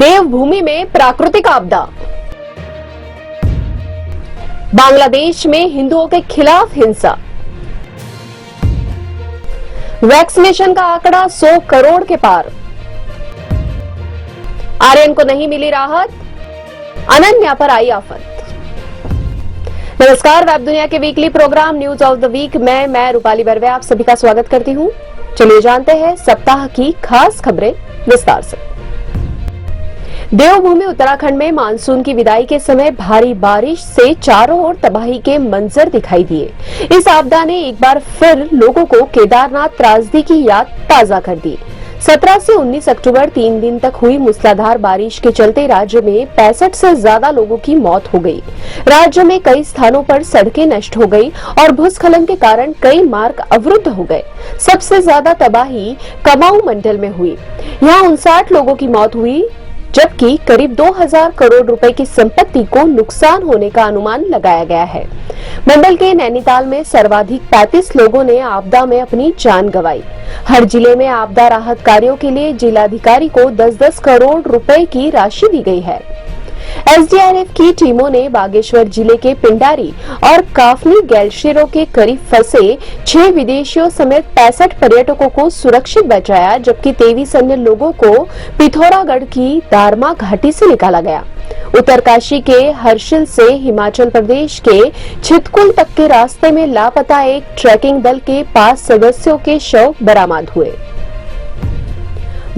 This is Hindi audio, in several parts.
देवभूमि में प्राकृतिक आपदा। बांग्लादेश में हिंदुओं के खिलाफ हिंसा। वैक्सीनेशन का आंकड़ा 100 करोड़ के पार। आर्यन को नहीं मिली राहत, अनन्या पर आई आफत। नमस्कार, वेब दुनिया के weekly program news of the week में मैं रूपाली बर्वे आप सभी का स्वागत करती हूं। चलिए जानते हैं सप्ताह की खास खबरें विस्तार से। देवभूमि उत्तराखंड में मानसून की विदाई के समय भारी बारिश से चारों ओर तबाही के मंजर दिखाई दिए। इस आपदा ने एक बार फिर लोगों को केदारनाथ त्रासदी की याद ताजा कर दी। 17 से 19 अक्टूबर 3 दिन तक हुई मूसलाधार बारिश के चलते राज्य में 65 से ज्यादा लोगों की मौत हो गई। राज्य में कई स्थानों पर सड़कें नष्ट हो गई और भूस्खलन के कारण कई मार्ग अवरुद्ध हो गए। सबसे ज्यादा तबाही कमाऊं मंडल में हुई। यहाँ 59 लोगों की मौत हुई, जबकि करीब 2000 करोड़ रुपए की संपत्ति को नुकसान होने का अनुमान लगाया गया है। मंडल के नैनीताल में सर्वाधिक 35 लोगों ने आपदा में अपनी जान गंवाई। हर जिले में आपदा राहत कार्यों के लिए जिलाधिकारी को 10-10 करोड़ रुपए की राशि दी गई है। एसडीआरएफ की टीमों ने बागेश्वर जिले के पिंडारी और काफनी ग्लेशियरों के करीब फंसे 6 विदेशियों समेत 65 पर्यटकों को सुरक्षित बचाया, जबकि 23 अन्य लोगों को पिथौरागढ़ की दारमा घाटी से निकाला गया। उत्तरकाशी के हर्षिल से हिमाचल प्रदेश के छितकुल तक के रास्ते में लापता एक ट्रैकिंग दल के 5 सदस्यों के शव बरामद हुए।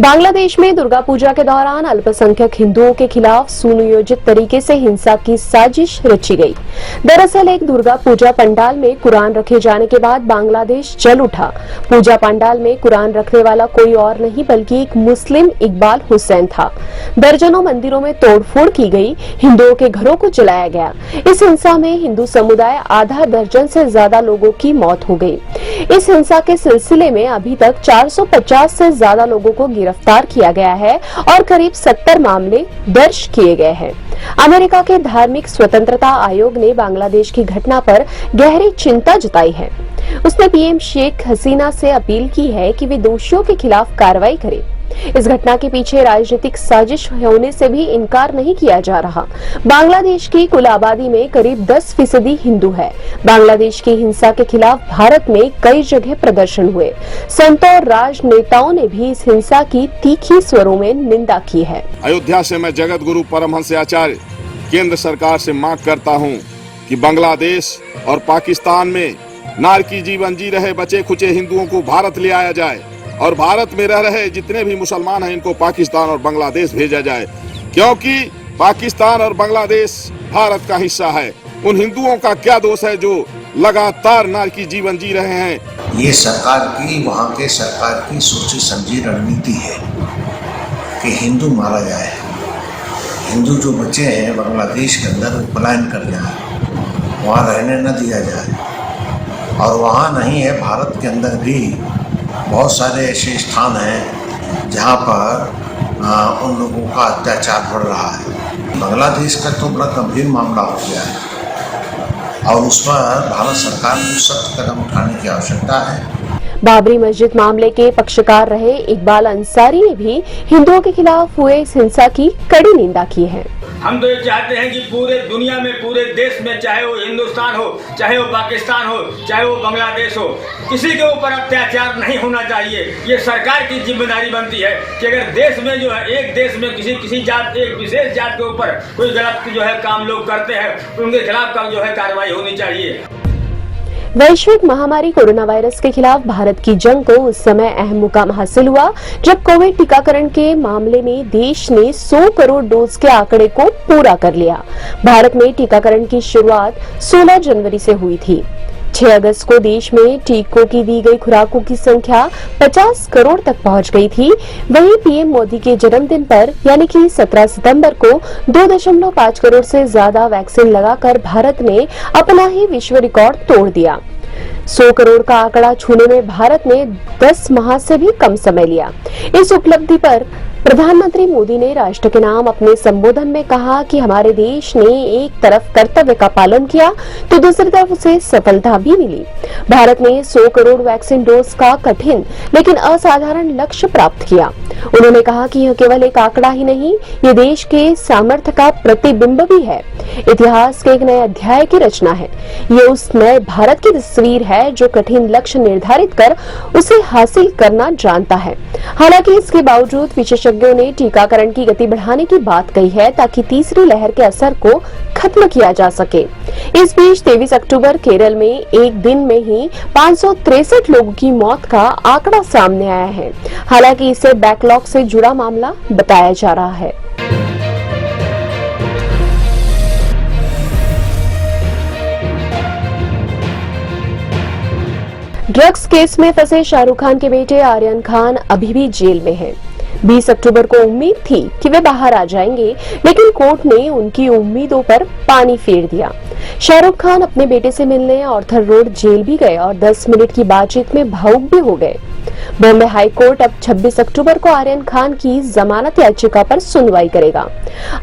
बांग्लादेश में दुर्गा पूजा के दौरान अल्पसंख्यक हिंदुओं के खिलाफ सुनियोजित तरीके से हिंसा की साजिश रची गई। दरअसल एक दुर्गा पूजा पंडाल में कुरान रखे जाने के बाद बांग्लादेश जल उठा। पूजा पंडाल में कुरान रखने वाला कोई और नहीं बल्कि एक मुस्लिम इकबाल हुसैन था। दर्जनों मंदिरों में तोड़फोड़ की गई, हिंदुओं के घरों को जलाया गया। इस हिंसा में हिंदू समुदाय आधा दर्जन से ज्यादा लोगों की मौत हो गई। इस हिंसा के सिलसिले में अभी तक 450 से ज्यादा लोगों को गिरफ्तार किया गया है और करीब 70 मामले दर्ज किए गए हैं। अमेरिका के धार्मिक स्वतंत्रता आयोग ने बांग्लादेश की घटना पर गहरी चिंता जताई है। उसने पीएम शेख हसीना से अपील की है कि वे दोषियों के खिलाफ कार्रवाई करें। इस घटना के पीछे राजनीतिक साजिश होने से भी इनकार नहीं किया जा रहा। बांग्लादेश की कुल आबादी में करीब 10% हिंदू है। बांग्लादेश की हिंसा के खिलाफ भारत में कई जगह प्रदर्शन हुए। संतों और राजनेताओं ने भी इस हिंसा की तीखी स्वरों में निंदा की है। अयोध्या से मैं जगत गुरु परमहंस आचार्य केंद्र सरकार से मांग करता हूं कि बांग्लादेश और पाकिस्तान में नारकी जीवन जी रहे बचे खुचे हिंदुओं को भारत ले आया जाए और भारत में रह रहे जितने भी मुसलमान हैं इनको पाकिस्तान और बांग्लादेश भेजा जाए, क्योंकि पाकिस्तान और बांग्लादेश भारत का हिस्सा है। उन हिंदुओं का क्या दोष है जो लगातार नारकी जीवन जी रहे हैं। ये सरकार की, वहाँ के सरकार की सोची समझी रणनीति है कि हिंदू मारा जाए। हिंदू जो बचे हैं बांग्लादेश के अंदर वो पलायन कर जाए, वहाँ रहने न दिया जाए। और वहाँ नहीं है, भारत के अंदर भी बहुत सारे ऐसे स्थान हैं जहाँ पर उन लोगों का अत्याचार बढ़ रहा है। बांग्लादेश का तो बड़ा गंभीर मामला हो गया है और उस पर भारत सरकार को सख्त कदम उठाने की आवश्यकता है। बाबरी मस्जिद मामले के पक्षकार रहे इकबाल अंसारी ने भी हिंदुओं के खिलाफ हुए इस हिंसा की कड़ी निंदा की है। हम तो ये चाहते हैं कि पूरे दुनिया में, पूरे देश में, चाहे वो हिंदुस्तान हो, चाहे वो पाकिस्तान हो, चाहे वो बांग्लादेश हो, किसी के ऊपर अत्याचार नहीं होना चाहिए। ये सरकार की जिम्मेदारी बनती है कि अगर देश में जो है, एक देश में किसी जात, एक विशेष जात के ऊपर कोई गलत जो है काम लोग करते हैं तो उनके खिलाफ का जो है कार्रवाई होनी चाहिए। वैश्विक महामारी कोरोना वायरस के खिलाफ भारत की जंग को उस समय अहम मुकाम हासिल हुआ जब कोविड टीकाकरण के मामले में देश ने 100 करोड़ डोज के आंकड़े को पूरा कर लिया। भारत में टीकाकरण की शुरुआत 16 जनवरी से हुई थी। 6 अगस्त को देश में टीकों की दी गई खुराकों की संख्या 50 करोड़ तक पहुंच गई थी। वहीं पीएम मोदी के जन्मदिन पर यानी कि 17 सितंबर को 2.5 करोड़ से ज्यादा वैक्सीन लगाकर भारत ने अपना ही विश्व रिकॉर्ड तोड़ दिया। 100 करोड़ का आंकड़ा छूने में भारत ने 10 माह से भी कम समय लिया। इस उपलब्धि पर प्रधानमंत्री मोदी ने राष्ट्र के नाम अपने संबोधन में कहा कि हमारे देश ने एक तरफ कर्तव्य का पालन किया तो दूसरी तरफ उसे सफलता भी मिली। भारत ने 100 करोड़ वैक्सीन डोज का कठिन लेकिन असाधारण लक्ष्य प्राप्त किया। उन्होंने कहा कि यह केवल एक आंकड़ा ही नहीं, ये देश के सामर्थ्य का प्रतिबिंब भी है, इतिहास के एक नए अध्याय की रचना है। ये उस नए भारत की तस्वीर है जो कठिन लक्ष्य निर्धारित कर उसे हासिल करना जानता है। हालांकि इसके बावजूद विशेषज्ञों ने टीकाकरण की गति बढ़ाने की बात कही है ताकि तीसरी लहर के असर को खत्म किया जा सके। इस बीच 23 अक्टूबर केरल में एक दिन में ही 563 लोगों की मौत का आंकड़ा सामने आया है। हालांकि इसे बैकलॉग से जुड़ा मामला बताया जा रहा है। ड्रग्स केस में फंसे शाहरुख खान के बेटे आर्यन खान अभी भी जेल में हैं। 20 अक्टूबर को उम्मीद थी कि वे बाहर आ जाएंगे, लेकिन कोर्ट ने उनकी उम्मीदों पर पानी फेर दिया। शाहरुख खान अपने बेटे से मिलने ऑर्थर रोड जेल भी गए और 10 मिनट की बातचीत में भावुक भी हो गए। बॉम्बे हाई कोर्ट अब 26 अक्टूबर को आर्यन खान की जमानत याचिका पर सुनवाई करेगा।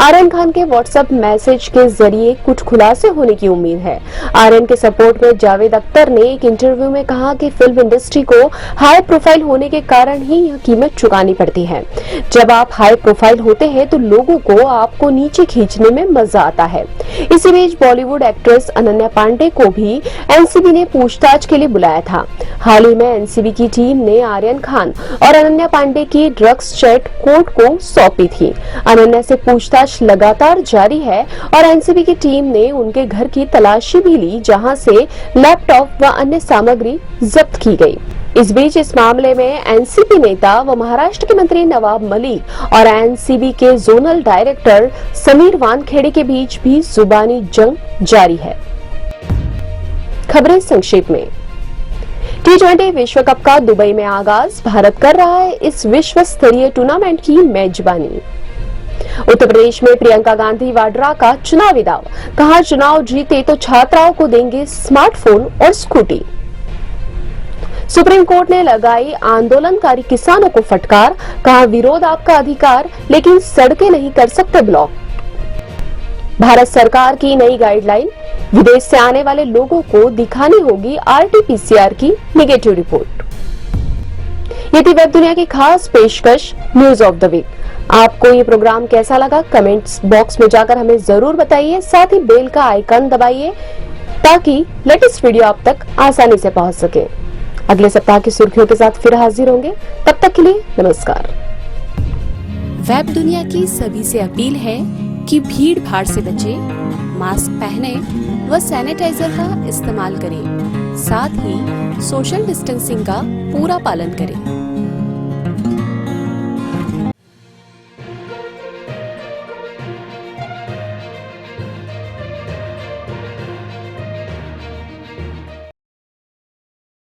आर्यन खान के व्हाट्सएप मैसेज के जरिए कुछ खुलासे होने की उम्मीद है। आर्यन के सपोर्ट में जावेद अख्तर ने एक इंटरव्यू में कहा कि फिल्म इंडस्ट्री को हाई प्रोफाइल होने के कारण ही यह कीमत चुकानी पड़ती है। जब आप हाई प्रोफाइल होते हैं तो लोगों को आपको नीचे खींचने में मजा आता है। इसी बीच बॉलीवुड एक्ट्रेस अनन्या पांडे को भी एनसीबी ने पूछताछ के लिए बुलाया था। हाल ही में एनसीबी की टीम ने आर्यन खान और अनन्या पांडे की ड्रग्स चैट कोर्ट को सौंपी थी। अनन्या से पूछताछ लगातार जारी है और एनसीबी की टीम ने उनके घर की तलाशी भी ली, जहां से लैपटॉप व अन्य सामग्री जब्त की गई। इस बीच इस मामले में एनसीपी नेता व महाराष्ट्र के मंत्री नवाब मलिक और एनसीबी के जोनल डायरेक्टर समीर वानखेड़े के बीच भी जुबानी जंग जारी है। खबरें संक्षेप में। T20 विश्व कप का दुबई में आगाज। भारत कर रहा है इस विश्व स्तरीय टूर्नामेंट की मेजबानी। उत्तर प्रदेश में प्रियंका गांधी वाड्रा का चुनावी दाव। कहा चुनाव जीते तो छात्राओं को देंगे स्मार्टफोन और स्कूटी। सुप्रीम कोर्ट ने लगाई आंदोलनकारी किसानों को फटकार। कहा विरोध आपका अधिकार, लेकिन सड़कें नहीं कर सकते ब्लॉक। भारत सरकार की नई गाइडलाइन। विदेश से आने वाले लोगों को दिखानी होगी आरटी-पीसीआर की नेगेटिव रिपोर्ट। ये थी वेब दुनिया की खास पेशकश न्यूज ऑफ द वीक। आपको ये प्रोग्राम कैसा लगा कमेंट्स बॉक्स में जाकर हमें जरूर बताइए। साथ ही बेल का आइकन दबाइए ताकि लेटेस्ट वीडियो आप तक आसानी से पहुंच सके। अगले सप्ताह की सुर्खियों के साथ फिर हाजिर होंगे। तब तक के लिए नमस्कार। वेब दुनिया की सभी से अपील है कि भीड़ भाड़ से बचें, मास्क पहने व सैनिटाइजर का इस्तेमाल करें। साथ ही सोशल डिस्टेंसिंग का पूरा पालन करें।